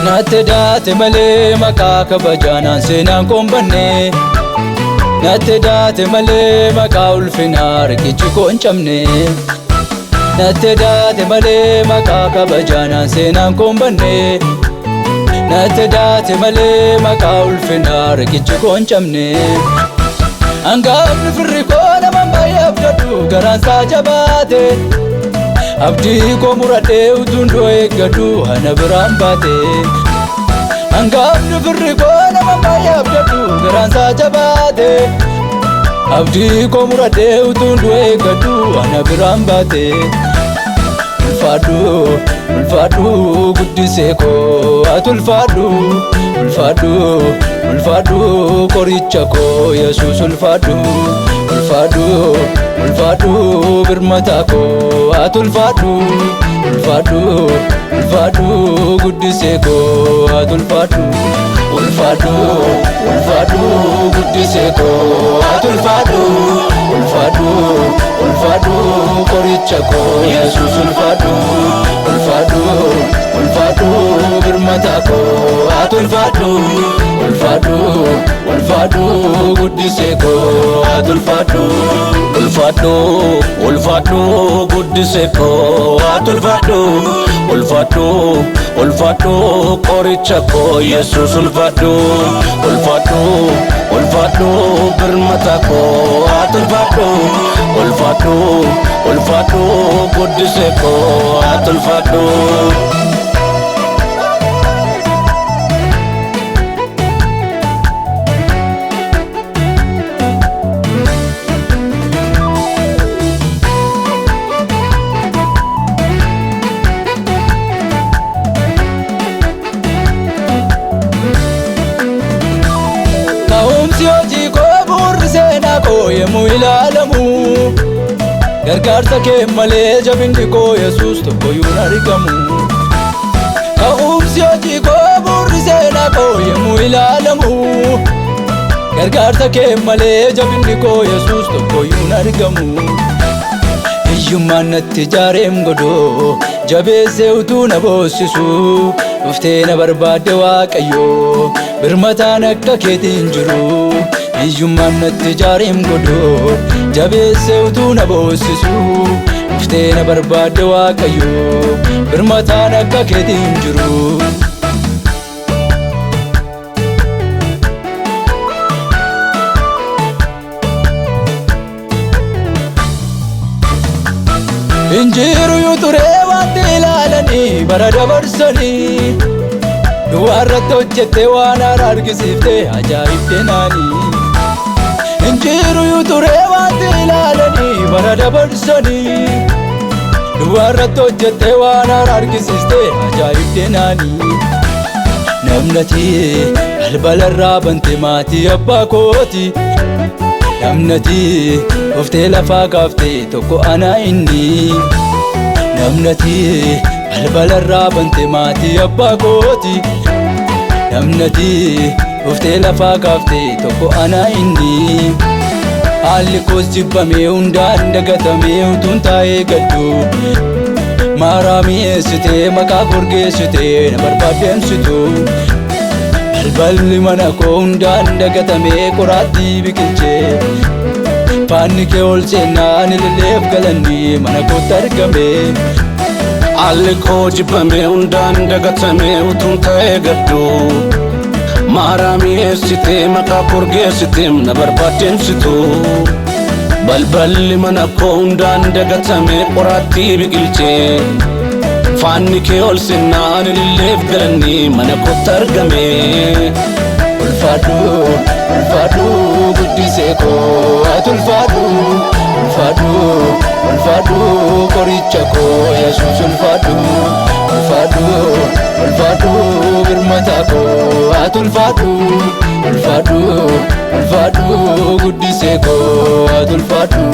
Nattedate malee maqaa kabajaan seenaan kombanne. Nattedate malee maqaa ulfinaa riqichi koon cabne. Nattedate malee maqaa kabajaan seenaan kombanne. Nattedate malee maqaa ulfinaa riqichi koon cabne. Hangaafni firri koo nama baay'ee abdadhu garaan isaa jabaate. Abdii koo muradhee utuun du'a eeggadhu ana biraan baate. Hangaafni firri koo nama baay'ee abdadhu garaan isaa jabaate. Abdii koo muradhee utuun du'a eeggadhu ana biraan baate. Ulfaadhu ulfaadhu guddisee koo ati ulfaadhu ulfaadhu ulfaadhu qoricha koo Yesuus ulfaadhu ulfaadhu ulfaadhu birmata koo ati ulfaadhu ulfaadhu ulfaadhu guddisee koo ati ulfaadhu ulfaadhu ulfaadhu guddisee koo ati ulfaadhu ulfaadhu ulfaadhu qoricha koo Yesuus ulfaadhu ulfaadhu ulfaadhu birmata koo ati ulfaadhu ulfaadhu ulfaadhu guddisee koo ati ulfaadhu ulfaadhu ulfaadhu guddisee koo ati ulfaadhu ulfaadhu ulfaadhu qoricha koo Yesuus ulfaadhu ulfaadhu ulfaadhu birmata koo ati ulfaadhu ulfaadhu ulfaadhu guddisee koo ati ulfaadhu. Hojii koo bu'uurri seenaa koo yemmuu ilaalamu. Gargaarsa kee malee jabinni koo Yesuus tokkoyyuu hin argamu. Ka'umsi hojii koo bu'uurri seenaa koo yemmuu ilaalamu. Gargaarsa kee malee jabinni koo Yesuus tokkoyyuu hin argamu. Hiyyummaan natti jaareem godhoo jabeessee utuu na boossisu. Dhuftee na barbaadde Waaqayyoo birmataan akka keetiin jiru. Hiyyummaan natti jaareem godhoo jabeessee utuu na boossisu. Dhuftee na barbaadde Waaqayyoo birmataan akka keetiin jiru. Injiru yoo turee wanti ilaalanii bara dabarsanii. Duwwaarratti hojjettee waan haaraa argisiiftee ajaa'ibdee naanii. Injiru yoo turee wanti ilaalanii bara dabarsanii. Duwwaarratti hojjettee waan haaraa argisiiftee ajaa'ibdee naanii. Namnati balbalarraa bante maatii abbaa kooti. Namnati dhuftee lafaa kaaftee tokko ana inni. Namnati balbalarraa bante maatii abbaa kooti. Namnati dhuftee lafaa kaaftee tokko ana inni. Haalli koos jibbamee hundaan dagatamee utuun taa'ee gaddu. Maaraa mi'eessitee maqaa gurgeessitee na barbaaddeemsitu. Balballi mana koo hundaan dagatamee qoraattii biqilchee. Faanni kee ol seennaan ililleef galanni mana kootti argame. Haalli koo jibbamee hundaan dagatamee utuun taa'ee gaddu. Maaraa mi'eessitee maqaa gurgeessitee na barbaaddeemsitu. Balballi mana koo hundaan dagatamee qoraattii biqilchee. Faanni kee ol seennaan ililleef galanni mana kootti argame. Ulfaadhu ulfaadhu guddisee koo ati ulfaadhu ulfaadhu ulfaadhu qoricha koo Yesuus ulfaadhu ulfaadhu ulfaadhu birmata koo ati ulfaadhu ulfaadhu ulfaadhu guddisee koo ati ulfaadhu.